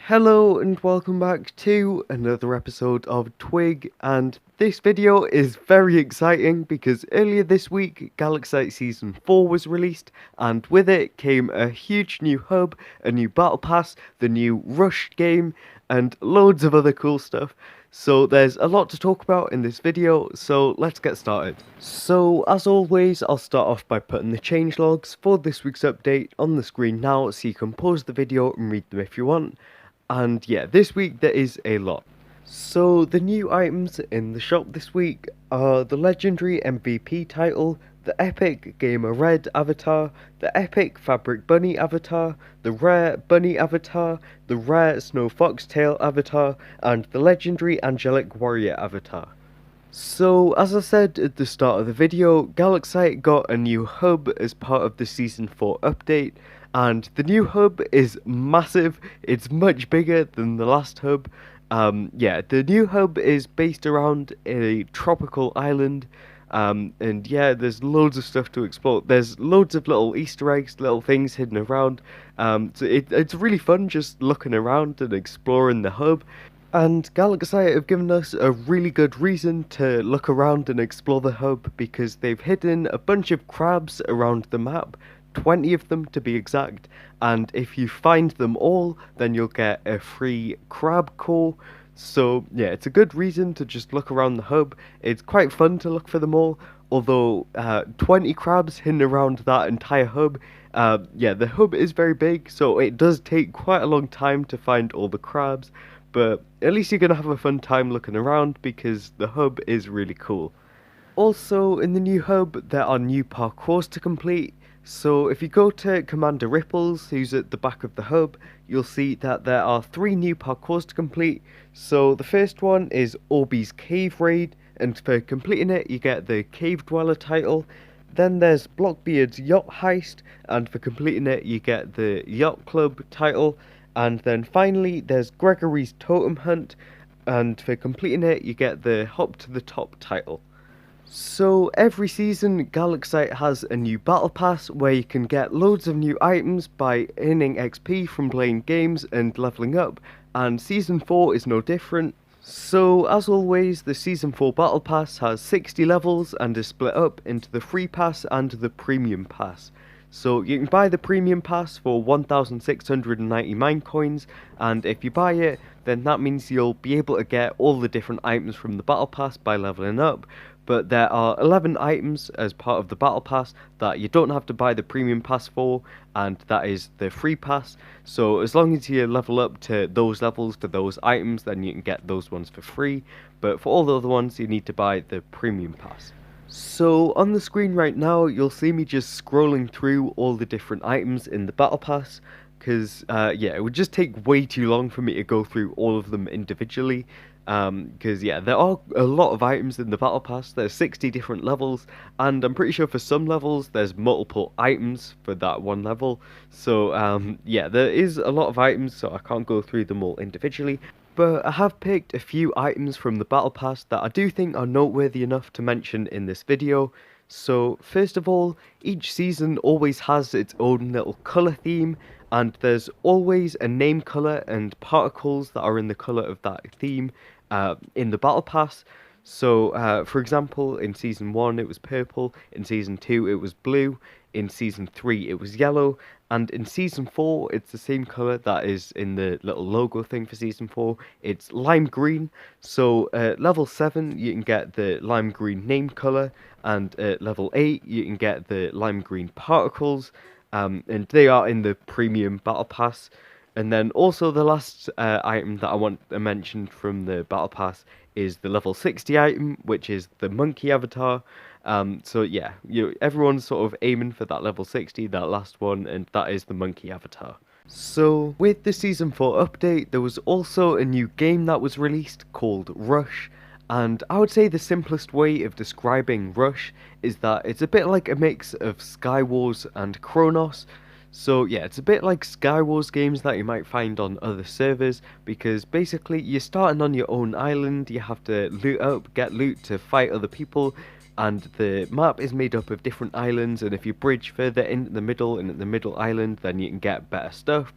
Hello and welcome back to another episode of TWIG, and this video is very exciting because earlier this week Galaxite Season 4 was released, and with it came a huge new hub, a new battle pass, the new Rush game, and loads of other cool stuff. So there's a lot to talk about in this video, so let's get started. So as always, I'll start off by putting the changelogs for this week's update on the screen now so you can pause the video and read them if you want. And yeah, this week there is a lot. So the new items in the shop this week are the legendary MVP title, the epic Gamer Red avatar, the epic Fabric Bunny avatar, the rare Bunny avatar, the rare Snow Foxtail avatar, and the legendary Angelic Warrior avatar. So, as I said at the start of the video, Galaxite got a new hub as part of the Season 4 update, and the new hub is massive. It's much bigger than the last hub. The new hub is based around a tropical island, and yeah, there's loads of stuff to explore. There's loads of little Easter eggs, little things hidden around. It's really fun just looking around and exploring the hub. And Galaxite have given us a really good reason to look around and explore the hub because they've hidden a bunch of crabs around the map, 20 of them to be exact, and if you find them all, then you'll get a free crab core. So yeah, it's a good reason to just look around the hub. It's quite fun to look for them all, although 20 crabs hidden around that entire hub. The hub is very big, so it does take quite a long time to find all the crabs. But at least you're going to have a fun time looking around because the hub is really cool. Also, in the new hub, there are new parkours to complete. So if you go to Commander Ripples, who's at the back of the hub, you'll see that there are 3 new parkours to complete. So the first one is Orby's Cave Raid, and for completing it, you get the Cave Dweller title. Then there's Blockbeard's Yacht Heist, and for completing it, you get the Yacht Club title. And then finally, there's Gregory's Totem Hunt, and for completing it, you get the Hop to the Top title. So every season, Galaxite has a new battle pass where you can get loads of new items by earning XP from playing games and leveling up, and Season 4 is no different. So as always, the Season 4 battle pass has 60 levels and is split up into the free pass and the premium pass. So you can buy the premium pass for 1,690 mine coins, and if you buy it, then that means you'll be able to get all the different items from the battle pass by leveling up. But there are 11 items as part of the battle pass that you don't have to buy the premium pass for, and that is the free pass. So as long as you level up to those levels, to those items, then you can get those ones for free. But for all the other ones, you need to buy the premium pass. So on the screen right now, you'll see me just scrolling through all the different items in the battle pass, because it would just take way too long for me to go through all of them individually, because there are a lot of items in the battle pass. There's 60 different levels, and I'm pretty sure for some levels there's multiple items for that one level. So there is a lot of items, so I can't go through them all individually. But I have picked a few items from the battle pass that I do think are noteworthy enough to mention in this video. So first of all, each season always has its own little colour theme, and there's always a name colour and particles that are in the colour of that theme in the battle pass. So for example, in Season 1 it was purple, in Season 2 it was blue, in Season 3 it was yellow, and in Season 4 it's the same colour that is in the little logo thing for Season 4, it's lime green. So at level 7 you can get the lime green name colour, and at level 8 you can get the lime green particles, and they are in the premium battle pass. And then also the last item that I want to mention from the battle pass is the level 60 item, which is the monkey avatar. Everyone's sort of aiming for that level 60, that last one, and that is the monkey avatar. So with the Season 4 update, there was also a new game that was released called Rush. And I would say the simplest way of describing Rush is that it's a bit like a mix of Skywars and Chronos. So yeah, it's a bit like Skywars games that you might find on other servers, because basically you're starting on your own island, you have to loot up, get loot to fight other people, and the map is made up of different islands, and if you bridge further into the middle and at the middle island, then you can get better stuff.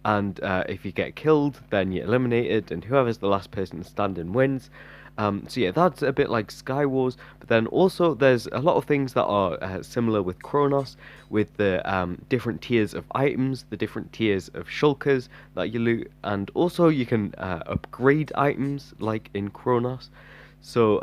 and if you get killed, then you're eliminated, and whoever's the last person standing wins. So yeah, that's a bit like Sky Wars, but then also there's a lot of things that are similar with Chronos, with the different tiers of items, the different tiers of shulkers that you loot, and also you can upgrade items like in Chronos. So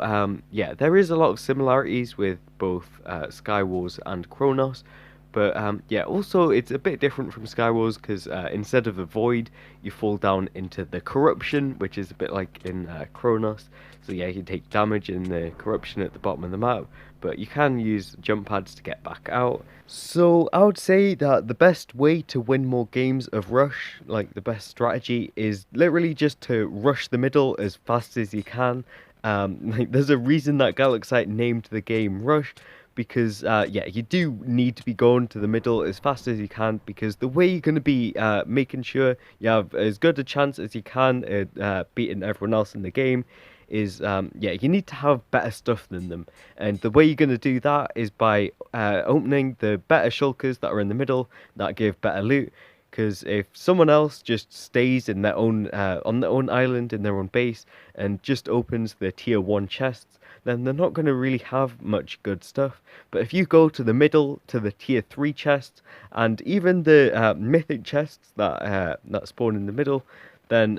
yeah, there is a lot of similarities with both Sky Wars and Chronos, but yeah, also it's a bit different from Sky Wars because instead of a void, you fall down into the corruption, which is a bit like in Chronos. So yeah, you take damage in the corruption at the bottom of the map, but you can use jump pads to get back out. So I would say that the best way to win more games of Rush, like the best strategy, is literally just to rush the middle as fast as you can. Like there's a reason that Galaxite named the game Rush, because yeah, you do need to be going to the middle as fast as you can, because the way you're going to be making sure you have as good a chance as you can at beating everyone else in the game is yeah, you need to have better stuff than them, and the way you're going to do that is by opening the better shulkers that are in the middle that give better loot. Because if someone else just stays in their own on their own island in their own base and just opens the tier 1 chests, then they're not going to really have much good stuff. But if you go to the middle, to the tier 3 chests, and even the mythic chests that spawn in the middle, then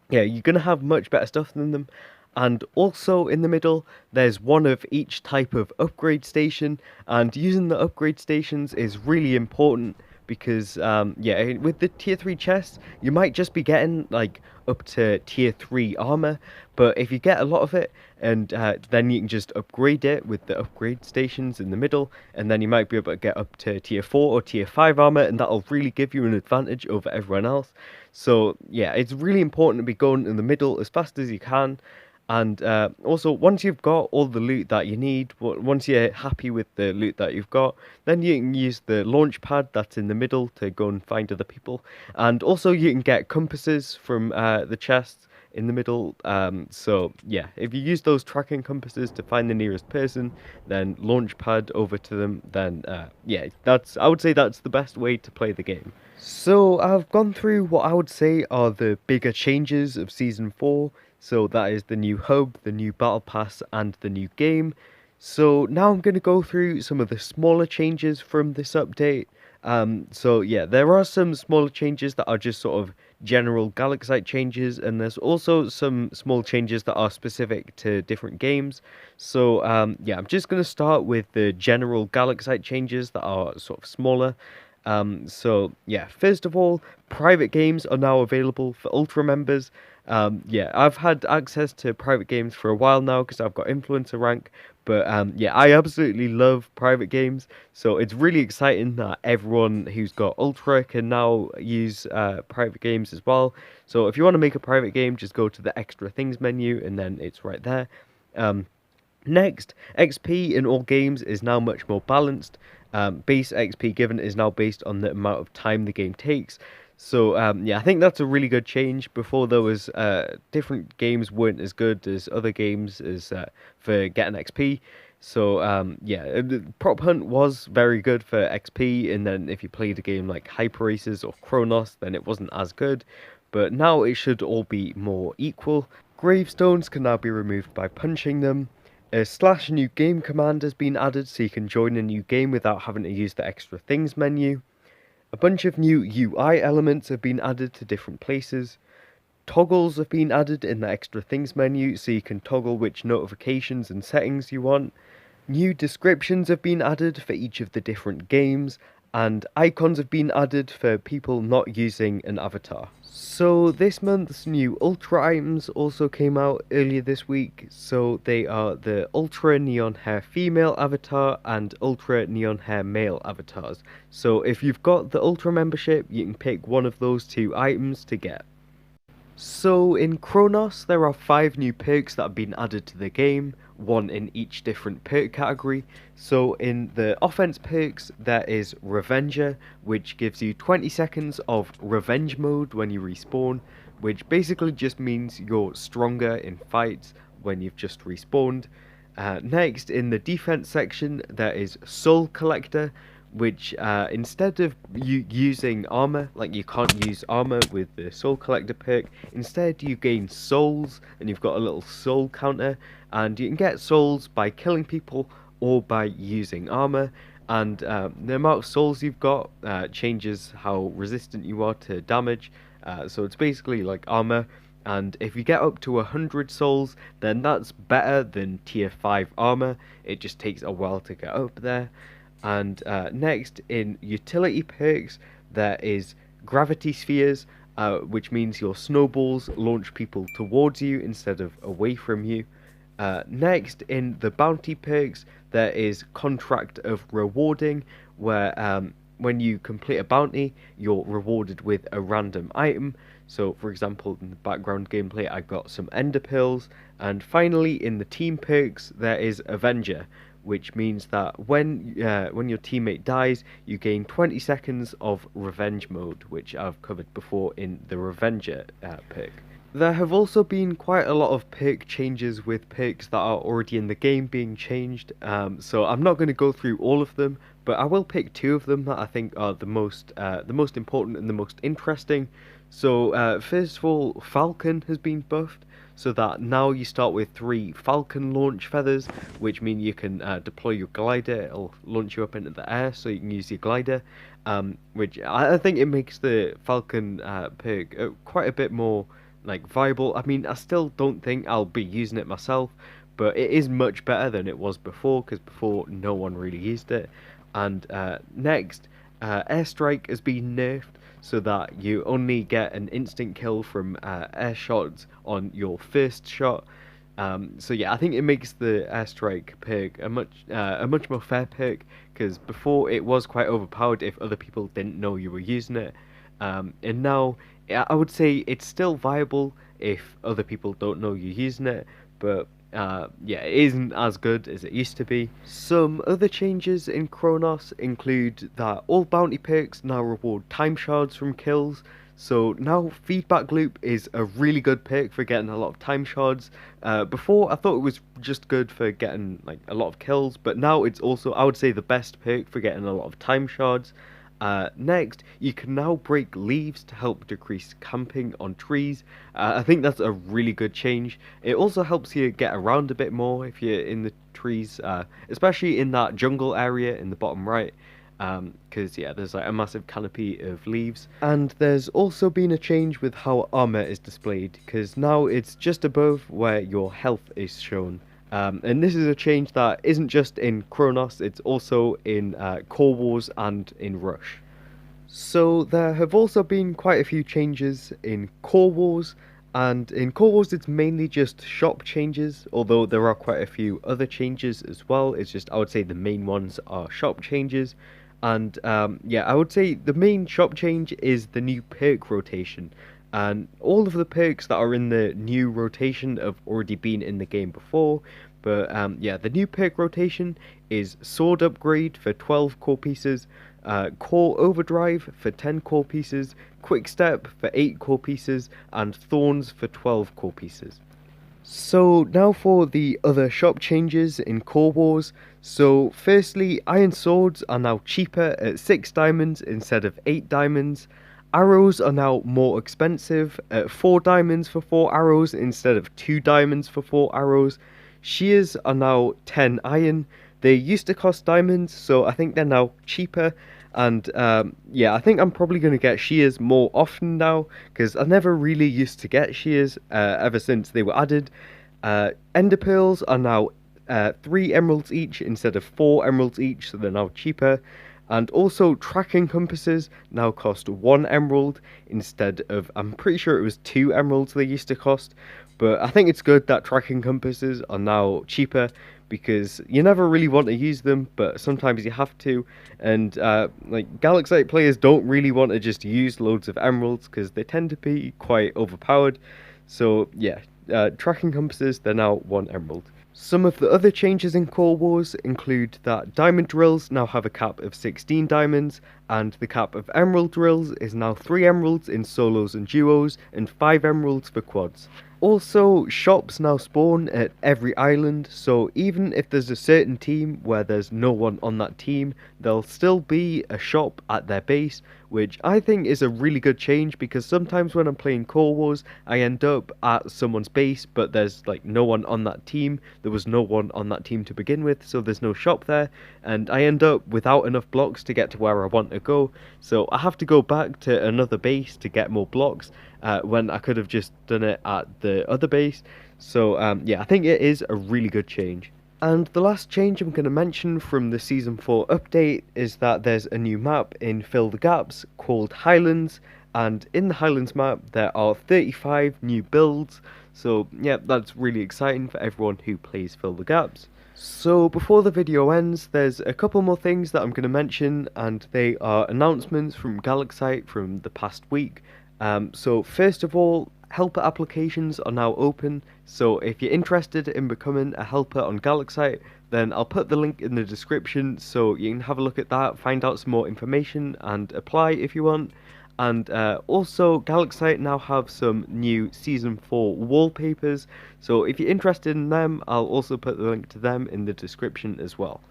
yeah, you're going to have much better stuff than them. And also in the middle, there's one of each type of upgrade station, and using the upgrade stations is really important. Because yeah, with the tier 3 chests, you might just be getting like up to tier 3 armor, but if you get a lot of it, and then you can just upgrade it with the upgrade stations in the middle, and then you might be able to get up to tier 4 or tier 5 armor, and that'll really give you an advantage over everyone else. So yeah, it's really important to be going in the middle as fast as you can. And also, once you've got all the loot that you need, once you're happy with the loot that you've got, then you can use the launch pad that's in the middle to go and find other people. And also, you can get compasses from the chests in the middle. So yeah, if you use those tracking compasses to find the nearest person, then launch pad over to them, then yeah, I would say that's the best way to play the game. So I've gone through what I would say are the bigger changes of Season 4. So that is the new hub, the new battle pass, and the new game. So now I'm going to go through some of the smaller changes from this update. So yeah, there are some smaller changes that are just sort of general Galaxite changes, and there's also some small changes that are specific to different games. So yeah, I'm just going to start with the general Galaxite changes that are sort of smaller. So yeah, first of all, private games are now available for Ultra members. Yeah, I've had access to private games for a while now because I've got influencer rank, but yeah, I absolutely love private games, so it's really exciting that everyone who's got Ultra can now use private games as well. So if you want to make a private game, just go to the extra things menu and then it's right there. Next, XP in all games is now much more balanced. Base XP given is now based on the amount of time the game takes. So yeah, I think that's a really good change. Before there was different games weren't as good as other games as for getting XP. So yeah, the Prop Hunt was very good for XP, and then if you played a game like Hyper Races or Chronos, then it wasn't as good. But now it should all be more equal. Gravestones can now be removed by punching them. A slash new game command has been added so you can join a new game without having to use the extra things menu. A bunch of new UI elements have been added to different places. Toggles have been added in the extra things menu so you can toggle which notifications and settings you want. New descriptions have been added for each of the different games, and icons have been added for people not using an avatar. So this month's new Ultra items also came out earlier this week. So they are the Ultra Neon Hair female avatar and Ultra Neon Hair male avatars. So if you've got the Ultra membership, you can pick one of those two items to get. So in Chronos, there are 5 new perks that have been added to the game, one in each different perk category. So in the offense perks, there is Revenger, which gives you 20 seconds of revenge mode when you respawn, which basically just means you're stronger in fights when you've just respawned. Next, in the defense section, there is Soul Collector, which instead of you using armor, like you can't use armor with the soul collector perk, instead you gain souls, and you've got a little soul counter, and you can get souls by killing people or by using armor. And the amount of souls you've got changes how resistant you are to damage. So it's basically like armor. And if you get up to 100 souls, then that's better than tier 5 armor. It just takes a while to get up there. And next, in utility perks, there is gravity spheres, which means your snowballs launch people towards you instead of away from you. Next, in the bounty perks, there is contract of rewarding, where when you complete a bounty, you're rewarded with a random item. So, for example, in the background gameplay, I got some ender pearls. And finally, in the team perks, there is Avenger, which means that when your teammate dies, you gain 20 seconds of revenge mode, which I've covered before in the Revenger perk. There have also been quite a lot of perk changes with perks that are already in the game being changed, so I'm not going to go through all of them, but I will pick two of them that I think are the most important and the most interesting. So first of all, Falcon has been buffed, so that now you start with 3 Falcon launch feathers, which mean you can deploy your glider. It'll launch you up into the air, so you can use your glider, which I think it makes the Falcon perk quite a bit more like viable. I mean, I still don't think I'll be using it myself, but it is much better than it was before, because before no one really used it. And next, airstrike has been nerfed so that you only get an instant kill from air shots on your first shot. So yeah, I think it makes the airstrike perk a much more fair perk, because before it was quite overpowered if other people didn't know you were using it. And now I would say it's still viable if other people don't know you're using it, but yeah, it isn't as good as it used to be. Some other changes in Chronos include that all bounty perks now reward time shards from kills. So now Feedback Loop is a really good perk for getting a lot of time shards. Before I thought it was just good for getting like a lot of kills, but now it's also, I would say, the best perk for getting a lot of time shards. Next, you can now break leaves to help decrease camping on trees. I think that's a really good change. It also helps you get around a bit more if you're in the trees, especially in that jungle area in the bottom right. Because yeah, there's like a massive canopy of leaves. And there's also been a change with how armor is displayed, because now it's just above where your health is shown. And this is a change that isn't just in Chronos, it's also in Core Wars and in Rush. So there have also been quite a few changes in Core Wars, and in Core Wars it's mainly just shop changes, although there are quite a few other changes as well. It's just, I would say the main ones are shop changes. And yeah, I would say the main shop change is the new perk rotation. And all of the perks that are in the new rotation have already been in the game before. But yeah, the new perk rotation is Sword Upgrade for 12 core pieces, Core Overdrive for 10 core pieces, Quick Step for 8 core pieces, and Thorns for 12 core pieces. So now for the other shop changes in Core Wars. So firstly, iron swords are now cheaper at 6 diamonds instead of 8 diamonds. Arrows are now more expensive at 4 diamonds for 4 arrows instead of 2 diamonds for 4 arrows. Shears are now 10 iron. They used to cost diamonds, so I think they're now cheaper. And yeah, I think I'm probably going to get shears more often now, because I never really used to get shears ever since they were added. Ender pearls are now 3 emeralds each instead of 4 emeralds each, so they're now cheaper. And also tracking compasses now cost 1 emerald instead of, I'm pretty sure it was 2 emeralds they used to cost. But I think it's good that tracking compasses are now cheaper, because you never really want to use them, but sometimes you have to. And like Galaxite players don't really want to just use loads of emeralds, because they tend to be quite overpowered. So yeah, tracking compasses, they're now 1 emerald. Some of the other changes in Core Wars include that diamond drills now have a cap of 16 diamonds, and the cap of emerald drills is now 3 emeralds in solos and duos, and 5 emeralds for quads. Also, shops now spawn at every island, so even if there's a certain team where there's no one on that team, there'll still be a shop at their base, which I think is a really good change, because sometimes when I'm playing Core Wars, I end up at someone's base, but there's like no one on that team. There was no one on that team to begin with, so there's no shop there, and I end up without enough blocks to get to where I want to go, so I have to go back to another base to get more blocks. When I could have just done it at the other base. So yeah, I think it is a really good change. And the last change I'm going to mention from the Season 4 update is that there's a new map in Fill the Gaps called Highlands, and in the Highlands map there are 35 new builds, so yeah, that's really exciting for everyone who plays Fill the Gaps. So before the video ends, there's a couple more things that I'm going to mention, and they are announcements from Galaxite from the past week. So first of all, helper applications are now open, so if you're interested in becoming a helper on Galaxite, then I'll put the link in the description so you can have a look at that, find out some more information and apply if you want. And also, Galaxite now have some new Season 4 wallpapers, so if you're interested in them, I'll also put the link to them in the description as well.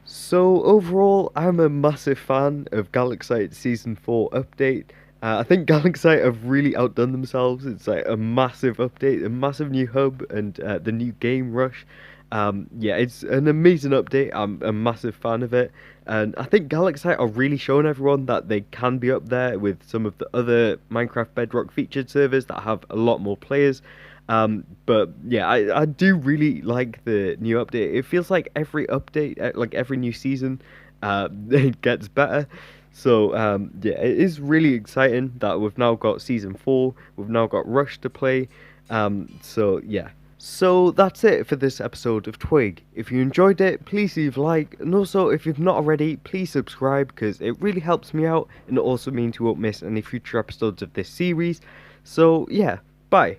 So overall, I'm a massive fan of Galaxite Season 4 update. I think Galaxite have really outdone themselves. It's like a massive update, a massive new hub, and the new game rush. Yeah, it's an amazing update. I'm a massive fan of it, and I think Galaxite are really showing everyone that they can be up there with some of the other Minecraft Bedrock featured servers that have a lot more players. But yeah, I do really like the new update. It feels like every update, like every new season, it gets better. So yeah, it is really exciting that we've now got Season 4, we've now got Rush to play, so yeah. So that's it for this episode of TWIG. If you enjoyed it, please leave a like, and also if you've not already, please subscribe, because it really helps me out, and it also means you won't miss any future episodes of this series. So yeah, bye.